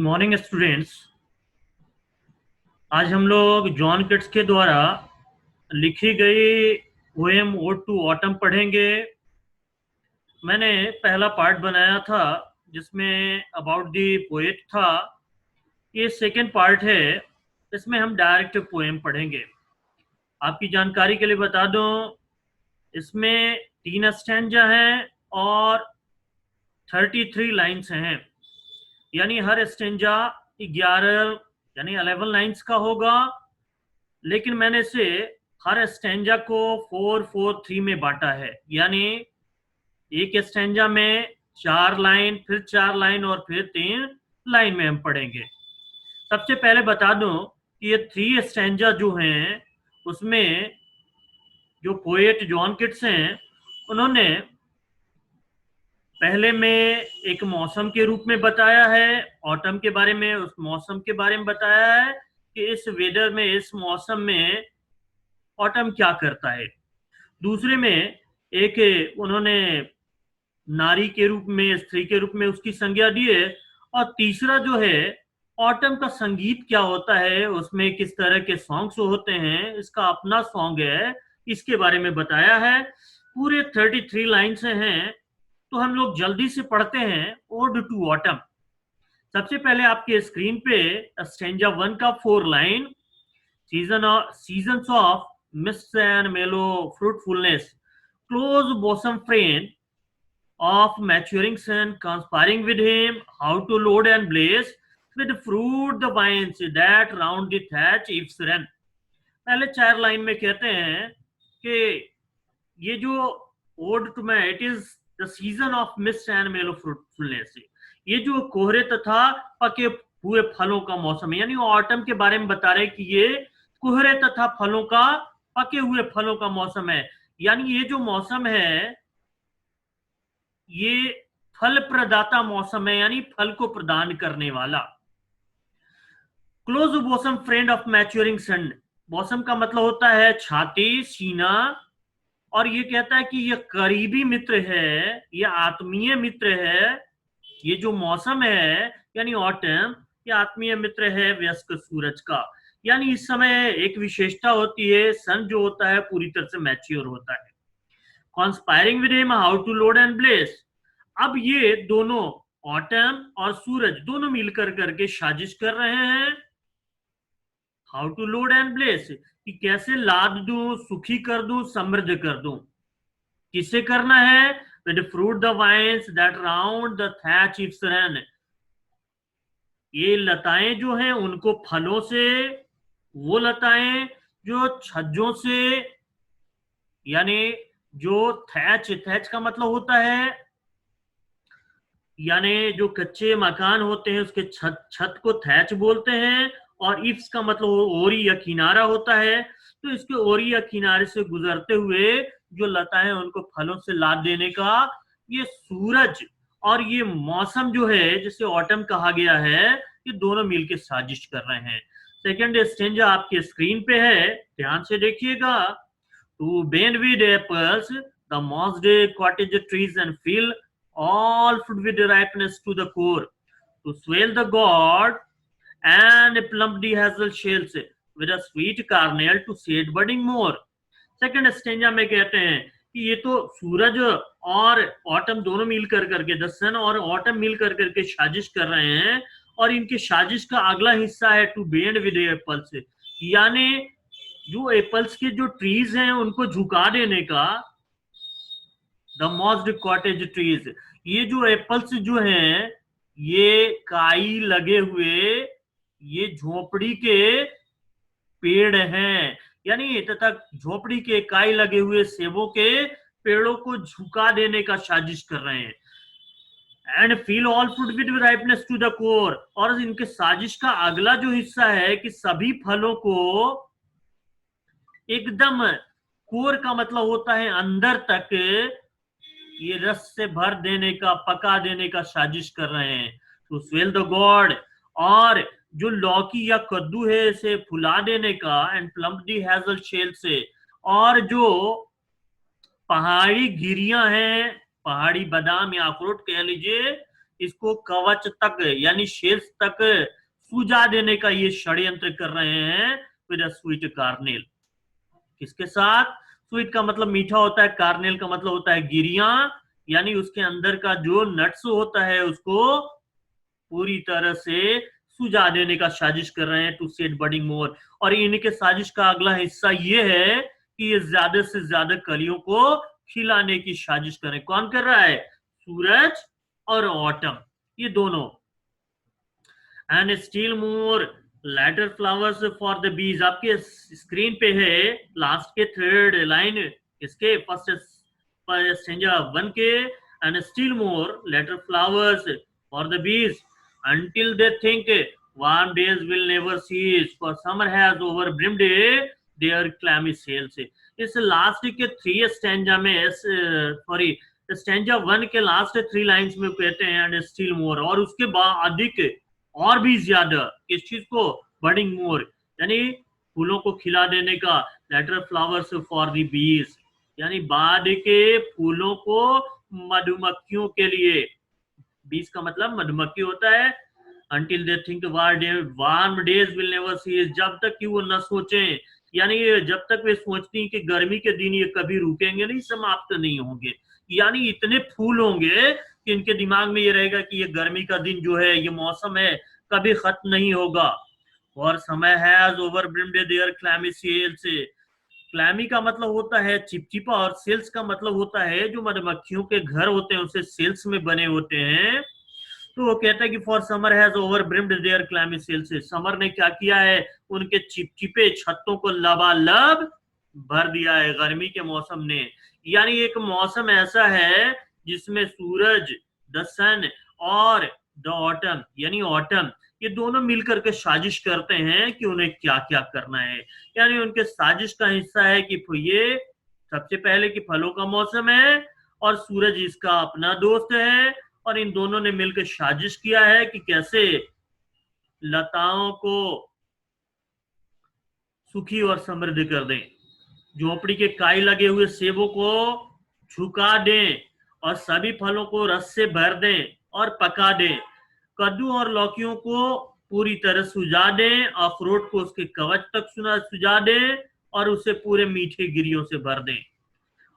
Morning students. आज हम लोग जॉन किट्स के द्वारा लिखी गई पोएम ओड टू ऑटम पढ़ेंगे। मैंने पहला पार्ट बनाया था जिसमें अबाउट द पोएट था। ये सेकंड पार्ट है, इसमें हम डायरेक्ट पोएम पढ़ेंगे। आपकी जानकारी के लिए बता दूं, इसमें 3 स्टैंजा हैं और 33 लाइन्स हैं, यानी हर स्टैंजा 11 यानी 11 लाइन्स का होगा। लेकिन मैंने इसे हर स्टैंजा को 4-4-3 में बांटा है, यानी एक स्टैंजा में 4 लाइन, फिर 4 लाइन और फिर 3 लाइन में हम पढ़ेंगे। सबसे पहले बता दूं कि ये 3 स्टैंजा जो हैं उसमें जो पोएट जॉन किट्स हैं उन्होंने पहले में एक मौसम के रूप में बताया है, ऑटम के बारे में, उस मौसम के बारे में बताया है कि इस वेदर में, इस मौसम में ऑटम क्या करता है। दूसरे में एक उन्होंने नारी के रूप में, स्त्री के रूप में उसकी संज्ञा दी है। और तीसरा जो है ऑटम का संगीत क्या होता है, उसमें किस तरह के सॉन्ग्स होते हैं, इसका अपना सॉन्ग है, इसके बारे में बताया है। पूरे 33 लाइन से हैं, तो हम लोग जल्दी से पढ़ते हैं ओड टू ऑटम। सबसे पहले आपके स्क्रीन पे स्टैंजा 1 का 4 line, seasons of mist and mellow fruitfulness, close bosom friend of maturing sun, conspiring with him how to load and blaze with fruit the vines that round the thatch eaves run। पहले 4 line में कहते हैं कि ये जो odd to मैं, it is the season of mist and mellow fruitfulness, ये जो कोहरे तथा पके हुए फलों का मौसम है, यानी ऑटम के बारे में बता रहे कि ये कोहरे तथा फलों का, पके हुए फलों का मौसम है। यानी ये जो मौसम है ये फल प्रदाता मौसम है, यानी फल को प्रदान करने वाला। Close bosom friend of maturing sun, bosom का मतलब होता है छाती, सीना, और ये कहता है कि ये करीबी मित्र है, ये आत्मीय मित्र है। ये जो मौसम है यानी ऑटम, ये आत्मीय मित्र है वयस्क सूरज का। यानी इस समय एक विशेषता होती है, सन जो होता है पूरी तरह से मैच्योर होता है। Conspiring with him how to load and bless, अब ये दोनों ऑटम और सूरज दोनों मिलकर करके साजिश कर रहे हैं। How to load and bless, कि कैसे लाद दूं, सुखी कर दूं, समृद्ध कर दूं। किसे करना है? With fruit the vines that round the thatch eaves run, ये लताएं जो हैं उनको फलों से, वो लताएं जो छज्जों से, यानी जो थैच का मतलब होता है, यानी जो कच्चे मकान होते हैं उसके छत को थैच बोलते हैं। और इफ्स का मतलब ओरी या किनारा होता है। तो इसके ओरी या किनारे से गुजरते हुए जो लताएं उनको फलों से लाद देने का ये सूरज और ये मौसम जो है जिसे ऑटम कहा गया है, ये दोनों मिलकर साजिश कर रहे हैं। सेकेंड स्टेंजा आपके स्क्रीन पे है, ध्यान से देखिएगा। To bend with apples the mossed cottage trees and fill all fruit with ripeness to the core, to swell the gourd and plump the hazel shells with a sweet kernel to shade budding more। Second stanza में कहते हैं कि ये तो सूरज और autumn दोनों मिलकर करके, द सन और ऑटम मिलकर करके साजिश कर रहे हैं, और इनके साजिश का अगला हिस्सा है टू बेंड विद एप्पल्स, यानी जो एप्पल्स के जो ट्रीज हैं उनको झुका देने का। द मॉस्ड कॉटेज ट्रीज, ये जो एप्पल्स जो हैं ये काई लगे हुए, ये झोपड़ी के पेड़ हैं, यानी तथा झोपड़ी के काई लगे हुए सेबों के पेड़ों को झुका देने का साजिश कर रहे हैं। And fill all fruit with ripeness to the core, और इनके साजिश का अगला जो हिस्सा है कि सभी फलों को एकदम, कोर का मतलब होता है अंदर तक, ये रस से भर देने का, पका देने का साजिश कर रहे हैं। तो स्वेल द गॉड, और जो लौकी या कद्दू है इसे फुला देने का। And plump the hazel shell से, और जो पहाड़ी गिरियां हैं, पहाड़ी बादाम या अखरोट कह लीजिए, इसको कवच तक यानी शीर्ष तक सुझा देने का ये षड्यंत्र कर रहे हैं विद अ स्वीट कार्नेल। किसके साथ? स्वीट का मतलब मीठा होता है, कार्नेल का मतलब होता है गिरियां, यानी उसके अंदर का जो नट्स होता है उसको पूरी तरह से सुझा देने का साजिश कर रहे हैं, टू सेट बडिंग मोर। और इनके साजिश का अगला हिस्सा ये है कि ये ज्यादा से ज्यादा कलियों को खिलाने की साजिश करें। कौन कर रहा है? सूरज और ऑटम, ये दोनों। And still more later flowers for the bees. आपके स्क्रीन पे है लास्ट के थर्ड लाइन इसके फर्स्ट स्टेंजा 1 के, and still more later flowers for the bees until they think warm days will never cease, for summer has overbrimmed their clammy sails। इस last के 3 stanza में sorry stanza 1 के last 3 lines में कहते हैं and still मोर, और उसके बाद अधिक और भी ज्यादा किस चीज को? बडिंग मोर, यानी फूलों को खिला देने का। लेटर फ्लावर्स फॉर द बीज, यानी बाद के फूलों को मधुमक्खियों के लिए। बीज का मतलब मधुमक्खी होता है। Until they think warm days will never cease, जब तक कि वो न सोचें, यानी जब तक वे सोचती हैं कि गर्मी के दिन ये कभी रुकेंगे नहीं, समाप्त नहीं होंगे, यानी इतने फूल होंगे कि इनके दिमाग में ये रहेगा कि ये गर्मी का दिन जो है, ये मौसम है, कभी खत्म नहीं होगा। और समय has overbrimmed their clammy sails। Clammy का मतलब होता है चिपचिपा, और सेल्स का मतलब होता है जो मधुमक्खियों के घर होते हैं उसे सेल्स में बने होते हैं। तो वो कहता है कि for summer has overbrimmed their clammy cells. Summer ने क्या किया है? उनके चिपचिपे छत्तों को लबालब भर दिया है गर्मी के मौसम ने। यानी एक मौसम ऐसा है जिसमें सूरज, द सन और द ऑटम यानी ऑटम, ये दोनों मिलकर के साजिश करते हैं कि उन्हें क्या क्या करना है। यानी उनके साजिश का हिस्सा है कि ये सबसे पहले कि फलों का मौसम है और सूरज इसका अपना दोस्त है, और इन दोनों ने मिलकर साजिश किया है कि कैसे लताओं को सुखी और समृद्ध कर दें, झोपड़ी के काई लगे हुए सेबों को झुका दें और सभी फलों को रस से भर दें और पका दें, कद्दू और लौकियों को पूरी तरह सुझा दें, अखरोट को उसके कवच तक सुझा दें और उसे पूरे मीठे गिरियों से भर दें।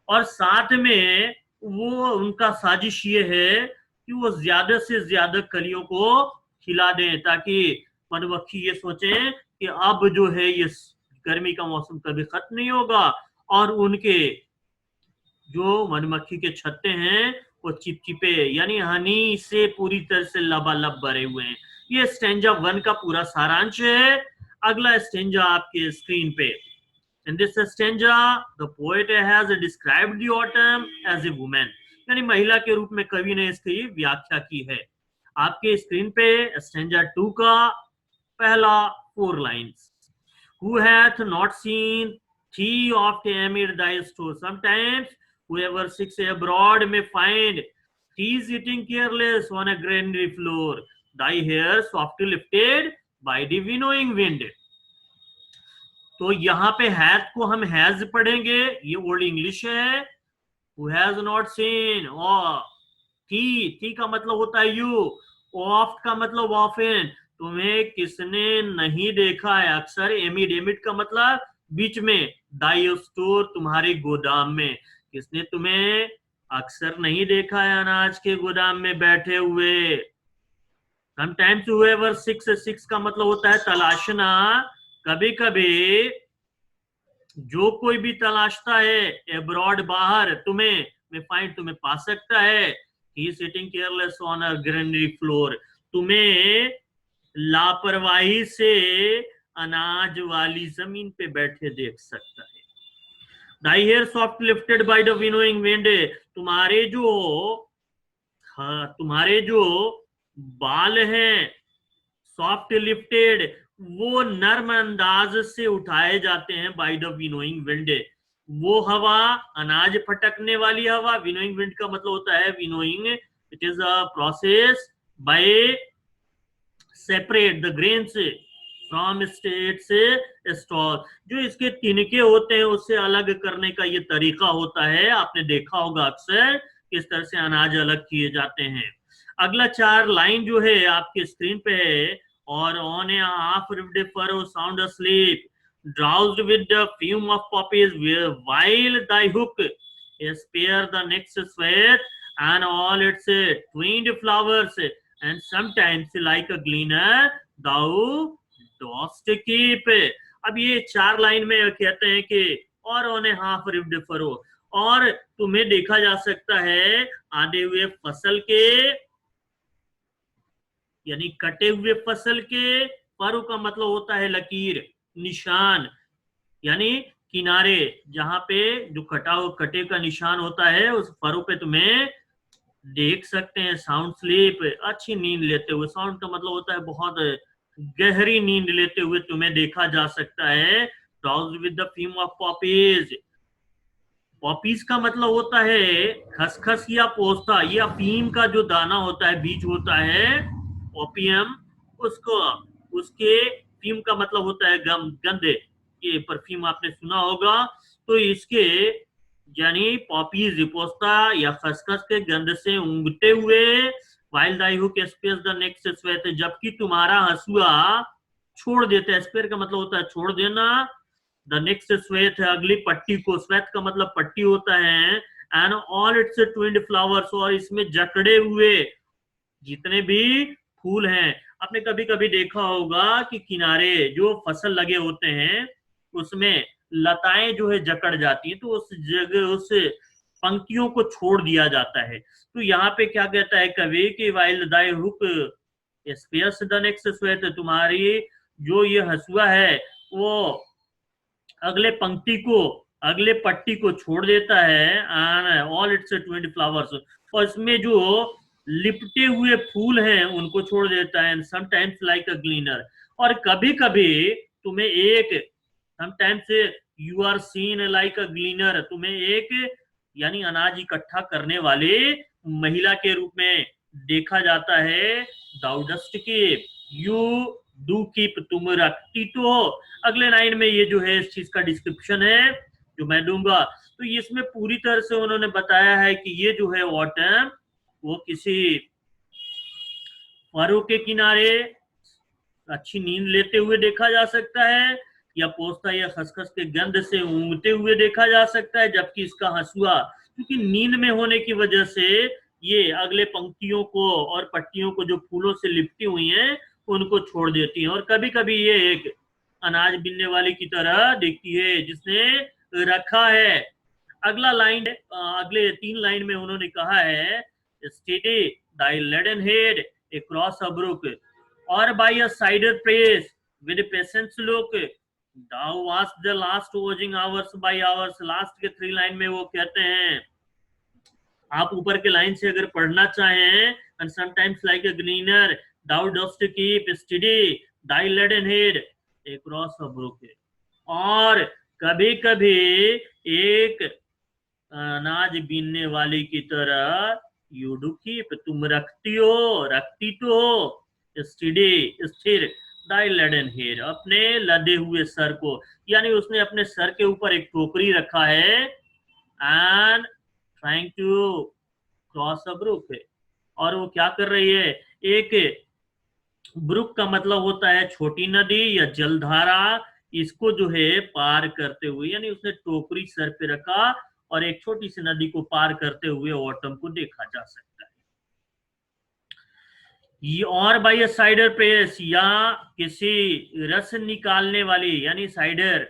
और साथ में वो उनका साजिश ये है कि वो ज्यादा से ज्यादा कलियों को खिला दें, ताकि मधुमक्खी ये सोचे कि अब जो है ये गर्मी का मौसम कभी खत्म नहीं होगा, और उनके जो मधुमक्खी के छत्ते हैं वो चिपचिपे यानी हनी से पूरी तरह से लबालब भरे हुए हैं। ये स्टेंजा 1 का पूरा सारांश है। अगला स्टेंजा आपके स्क्रीन पे। In this stanza, the poet has described the autumn as a woman, यानी महिला के रूप में कवि ने इसकी व्याख्या की है। आपके स्क्रीन पे स्टेंजा 2 का पहला 4 lines. Who hath not seen thee oft amid thy store? Sometimes whoever seeks abroad may find thee sitting careless on a greenery floor, thy hair softly lifted by the winnowing wind। तो यहाँ पे has को हम has पढ़ेंगे, ये old English है। Who has not seen, थी का मतलब होता है यू, ऑफ्ट का मतलब ऑफन, तुम्हें किसने नहीं देखा है अक्सर, एमिड का मतलब बीच में, दाई स्टोर तुम्हारे गोदाम में, किसने तुम्हें अक्सर नहीं देखा है अनाज के गोदाम में बैठे हुए। समटाइम्स whoever seeks का मतलब होता है तलाशना, कभी कभी जो कोई भी तलाशता है एब्रॉड बाहर तुम्हें, मैं फाइंड तुम्हें पा सकता है। He sitting careless on a greenery floor, तुम्हें लापरवाही से अनाज वाली जमीन पे बैठे देख सकता है। Thy hair soft lifted by the winnowing wind, तुम्हारे जो बाल हैं सॉफ्ट लिफ्टेड, वो नर्म अंदाज से उठाए जाते हैं बाय द विनोइंग विंड, वो हवा अनाज फटकने वाली हवा। विनोइंग विंड का मतलब होता है winnowing, it is a process by separate the grains from states stock, जो इसके तिनके होते हैं उससे अलग करने का ये तरीका होता है। आपने देखा होगा अक्सर किस तरह से अनाज अलग किए जाते हैं। अगला 4 लाइन जो है आपके स्क्रीन पे है, और on a half reaped furrow sound asleep, drowsed with the fume of poppies, while thy hook spare the next sweat and all its twined flowers, and sometimes like a gleaner thou dost keep. अब ये 4 line में कहते हैं कि और on a half reaped furrow, और तुम्हें देखा जा सकता है आधे हुए फसल के, यानी कटे हुए फसल के, फरो का मतलब होता है लकीर, निशान, यानी किनारे, जहां पे जो कटे का निशान होता है उस फरो पे तुम्हें देख सकते हैं। साउंड स्लीप, अच्छी नींद लेते हुए, साउंड का मतलब होता है बहुत गहरी नींद लेते हुए तुम्हें देखा जा सकता है। Drowsed with the fume of poppies, poppies का मतलब होता है खसखस या पोस्ता, ये अफीम का जो दाना होता है, बीज होता है ओपियम, उसको, उसके फीम का मतलब होता है गंध, ये परफ्यूम आपने सुना होगा। तो इसके यानी पॉपीज, पोस्ता या खसखस के गंध से ऊँगते हुए, वाइल दाई हु के स्पेस द नेक्स्ट स्वेट, जबकि तुम्हारा हसुआ छोड़ देता है। स्पेयर का मतलब होता है छोड़ देना, द नेक्स्ट स्वेट है अगली पट्टी को, स्वेट का मतलब पट्टी होता है, एंड ऑल इट्स ट्विन्ड फ्लावर्स, और इसमें जकड़े हुए जितने भी फूल हैं। आपने कभी कभी देखा होगा कि किनारे जो फसल लगे होते हैं उसमें लताएं जो है जकड़ जाती हैं, तो उस जगह उस पंक्तियों को छोड़ दिया जाता है। तो यहाँ पे क्या कहता है कवि कि while thy hook spares the next swath, तुम्हारी जो ये हसुआ है वो अगले पंक्ति को, अगले पट्टी को छोड़ देता है, ऑल इट्स ट्विन्ड फ्लावर्स, और इसमें जो लिपटे हुए फूल हैं उनको छोड़ देता है, समटाइम्स लाइक अ ग्लीनर, और कभी कभी तुम्हें एक, sometimes you are seen like a gleaner, तुम्हें एक यानी अनाज इकट्ठा करने वाले महिला के रूप में देखा जाता है। Thou dost keep, you do keep, तुम रखती तो। अगले लाइन में ये जो है इस चीज का डिस्क्रिप्शन है जो मैं दूंगा। तो इसमें पूरी तरह से उन्होंने बताया है कि ये जो है ऑटम वो किसी फरो के किनारे अच्छी नींद लेते हुए देखा जा सकता है, या पोस्ता या खसखस के गंध से ऊँगते हुए देखा जा सकता है, जबकि इसका हसुआ क्योंकि नींद में होने की वजह से ये अगले पंक्तियों को और पट्टियों को जो फूलों से लिपटी हुई हैं उनको छोड़ देती है, और कभी कभी ये एक अनाज बिनने वाली की तरह दिखती है जिसने रखा है। अगला लाइन, अगले 3 लाइन में उन्होंने कहा है steady thy laden head across a brook, or by a cider press with patience look, thou was the last watching hours by hours। Last के 3 लाइन में वो कहते हैं, आप ऊपर के लाइन से अगर पढ़ना चाहें, and sometimes like a gleaner thou dost keep steady thy leaden head across a brook, और कभी कभी एक अनाज बीनने वाली की तरह यू डू कीप, तुम रखती तो हो, स्टेडी स्थिर, दाई लेडन हेड, अपने लदे हुए सर को, यानी उसने अपने सर के ऊपर एक टोकरी रखा है, and trying to cross a brook, और वो क्या कर रही है, एक ब्रुक का मतलब होता है छोटी नदी या जलधारा, इसको जो है पार करते हुए, यानी उसने टोकरी सर पे रखा और एक छोटी सी नदी को पार करते हुए ऑटम को देखा जा सकता है। ये और बाय साइडर प्रेस, या किसी रस निकालने वाली, यानी साइडर,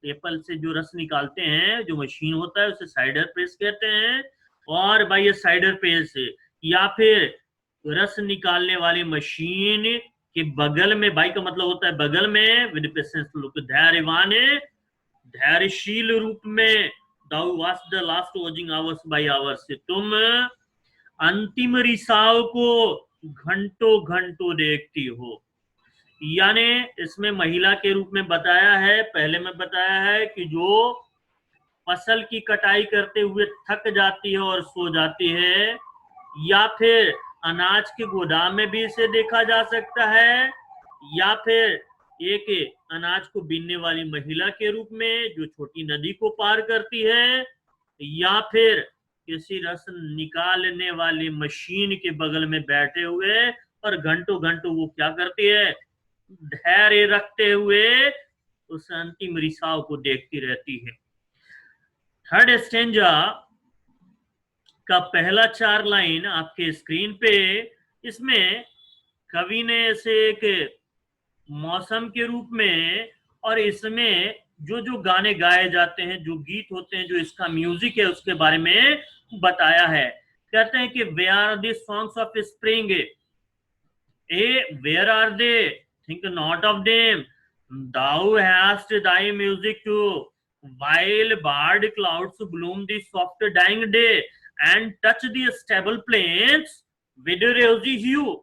एप्पल से जो रस निकालते हैं जो मशीन होता है उसे साइडर प्रेस कहते हैं, और बाय साइडर प्रेस, या फिर रस निकालने वाली मशीन के बगल में, बाई का मतलब होता है बगल में, विद पेशेंस लुक, धैर्यवान, धैर्यशील रूप में, thou watch the last watching hours by hours, तुम अंतिम रिसाव को घंटों घंटों देखती हो। यानी इसमें महिला के रूप में बताया है, पहले में बताया है कि जो फसल की कटाई करते हुए थक जाती है और सो जाती है, या फिर अनाज के गोदाम में भी इसे देखा जा सकता है, या फिर एक अनाज को बीनने वाली महिला के रूप में जो छोटी नदी को पार करती है, या फिर किसी रस निकालने वाली मशीन के बगल में बैठे हुए और घंटों घंटों वो क्या करती है, धैर्य रखते हुए उस अंतिम रिसाव को देखती रहती है। थर्ड स्टेंजा का पहला 4 लाइन आपके स्क्रीन पे, इसमें कवि ने इसे एक मौसम के रूप में, और इसमें जो जो गाने गाए जाते हैं, जो गीत होते हैं, जो इसका म्यूजिक है, उसके बारे में बताया है। कहते हैं कि where are the songs of spring, where are they, think not of them, thou hast thy music too, while barred clouds bloom the soft dying day and touch the stable plains with rosy hue।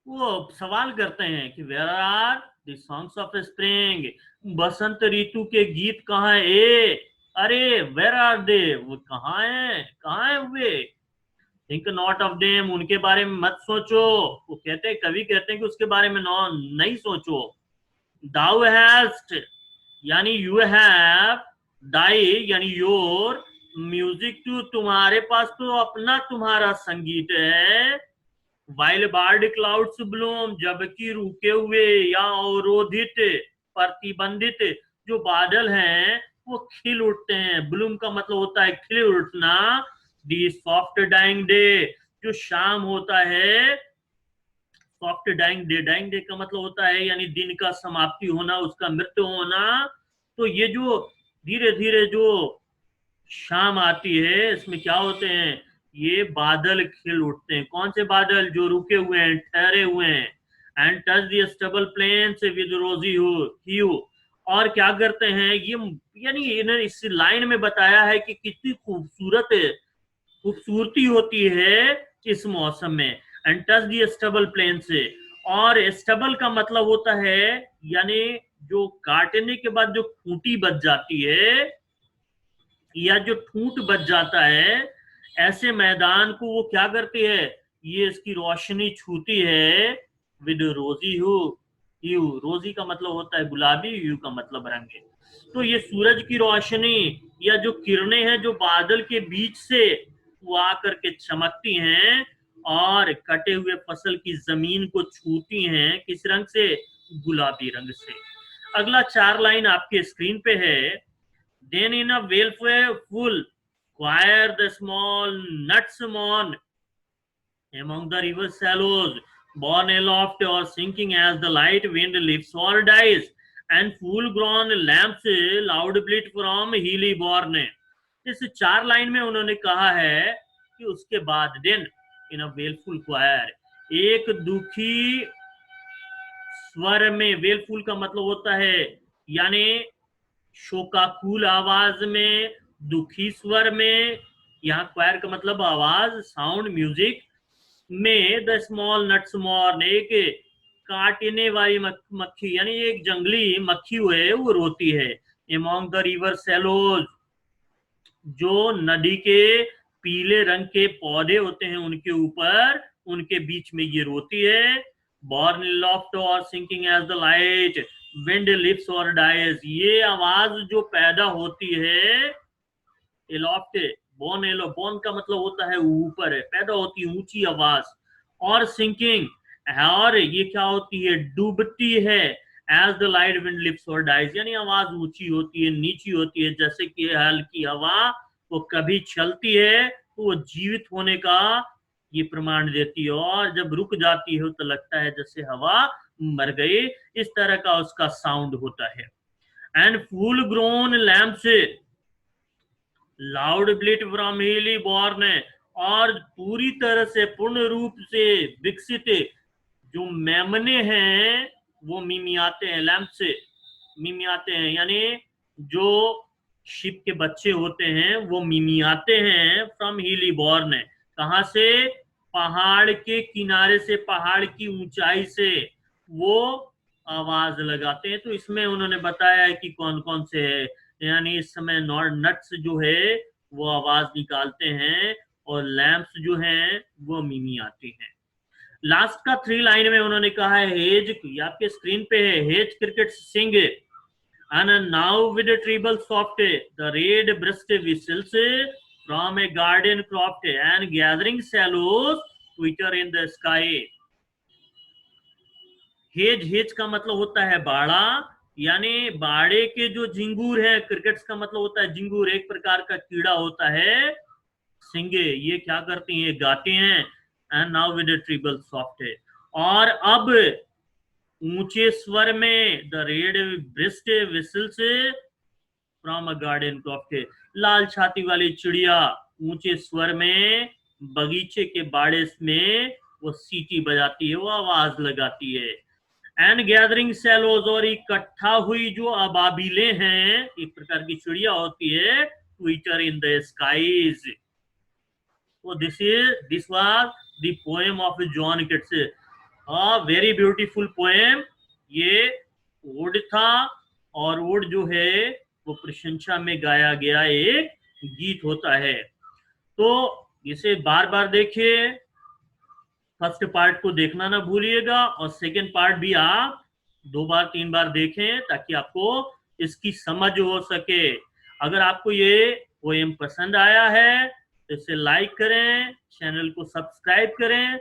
वो सवाल करते हैं कि where are the songs of spring, बसंत ऋतु के गीत कहाँ है, अरे वेयर आर दे, वो कहाँ है, कहाँ है वे, थिंक नॉट ऑफ देम, उनके बारे में मत सोचो। वो कहते हैं, कवि कहते हैं कि उसके बारे में नहीं सोचो। दाउ हैस्ट यानी यू हैव, दाई यानी योर, म्यूजिक टू तुम्हारे पास तो अपना तुम्हारा संगीत है, वाइल बार्ड क्लाउड्स ब्लूम, जबकि रुके हुए या अवरोधित, प्रतिबंधित जो बादल हैं वो खिल उठते हैं। ब्लूम का मतलब होता है खिल उठना। दी सॉफ्ट डाइंग डे, जो शाम होता है, soft dying day, dying day का मतलब होता है यानी दिन का समाप्ति होना, उसका मृत्यु होना। तो ये जो धीरे धीरे जो शाम आती है, इसमें क्या होते हैं, ये बादल खिल उठते हैं। कौन से बादल, जो रुके हुए हैं, ठहरे हुए हैं। And touch the stubble plains with rosy hue, और क्या करते हैं ये, यानी इस लाइन में बताया है कि कितनी खूबसूरती होती है इस मौसम में। And touch the stubble plain से, और स्टेबल का मतलब होता है यानी जो काटने के बाद जो खूंटी बच जाती है या जो ठूंठ बच जाता है, ऐसे मैदान को वो क्या करती है, ये इसकी रोशनी छूती है विद रोजी यू, रोजी का मतलब होता है गुलाबी, यू का मतलब रंग। तो ये सूरज की रोशनी या जो किरणें हैं जो बादल के बीच से वो आकर के चमकती हैं और कटे हुए फसल की जमीन को छूती हैं, किस रंग से, गुलाबी रंग से। अगला 4 लाइन आपके स्क्रीन पे है। Then in a baleful choir the small nuts mourn among the river shallows, borne aloft or sinking as the light wind lifts or dies, and full-grown lamps loud bleat from hilly bourne। इस 4 line में उन्होंने कहा है कि उसके बाद then in a baleful choir, एक दुखी स्वर में, वेलफुल का मतलब होता है यानी शोकाकुल आवाज में, दुखी स्वर में, यहाँ क्वायर का मतलब आवाज, साउंड, म्यूजिक में, द स्मॉल नट्स मॉर्न, एक काटने वाली मक्खी यानी एक जंगली मक्खी है वो रोती है। एमोंग द रिवर सैलोज, जो नदी के पीले रंग के पौधे होते हैं उनके ऊपर, उनके बीच में ये रोती है। Borne aloft or sinking as the light wind lives or dies, ये आवाज जो पैदा होती है, एलॉफ्ट, बोन एलो, बोन का मतलब होता है ऊपर है, पैदा होती है ऊंची आवाज, और सिंकिंग, और ये क्या होती है, डूबती है, as the light wind lives or dies, यानी आवाज ऊंची होती है, नीची होती है, जैसे कि हल्की हवा वो कभी चलती है तो वो जीवित होने का ये प्रमाण देती है, और जब रुक जाती है तो लगता है जैसे हवा मर गई, इस तरह का उसका साउंड होता है। एंड फुल ग्रोन लैम्प से लाउड ब्लिट फ्रॉम हिली बॉर्न, और पूरी तरह से पूर्ण रूप से विकसित जो मेमने हैं वो मिमियाते हैं, लैम्प से मिमियाते हैं, यानी जो शिप के बच्चे होते हैं वो मिमियाते हैं फ्रॉम हिली बॉर्न, कहां से, पहाड़ के किनारे से, पहाड़ की ऊंचाई से वो आवाज लगाते हैं। तो इसमें उन्होंने बताया है कि कौन कौन से है, यानी इस समय नट्स जो है वो आवाज निकालते हैं और लैंप्स जो हैं वो मिमी आती हैं। लास्ट का 3 लाइन में उन्होंने कहा है हेज, आपके स्क्रीन पे है, hedge cricket sing And now with a treble soft, the red breast whistles from a garden croft and gathering shallows twitter in the sky. Hedge hedge का मतलब होता है बाड़ा, यानी बाड़े के जो झिंगूर है, क्रिकेट्स का मतलब होता है झिंगूर, एक प्रकार का कीड़ा होता है सिंगे, ये क्या करती हैं, गाते हैं। And now with treble soft है, और अब ऊंचे स्वर में the red breast whistles from a garden croft, लाल छाती वाली चिड़िया ऊंचे स्वर में बगीचे के बाड़े में वो सीटी बजाती है, वो आवाज लगाती है। एंड गैदरिंग सेलोज, और इकट्ठा हुई जो अबाबिले हैं, एक प्रकार की चिड़िया होती है, twitter in the skies. So this was the poem of John Keats, a very beautiful poem। ये ओड था, और ओड जो है वो प्रशंसा में गाया गया एक गीत होता है। तो इसे बार बार देखिए, फर्स्ट पार्ट को देखना ना भूलिएगा, और सेकंड पार्ट भी आप 2 बार 3 बार देखें ताकि आपको इसकी समझ हो सके। अगर आपको ये पोएम पसंद आया है तो इसे लाइक करें, चैनल को सब्सक्राइब करें,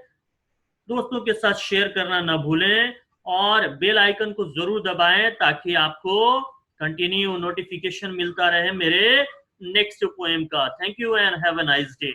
दोस्तों के साथ शेयर करना ना भूलें, और बेल आइकन को जरूर दबाएं ताकि आपको कंटिन्यू नोटिफिकेशन मिलता रहे मेरे नेक्स्ट पोएम का। Thank you and have a nice day.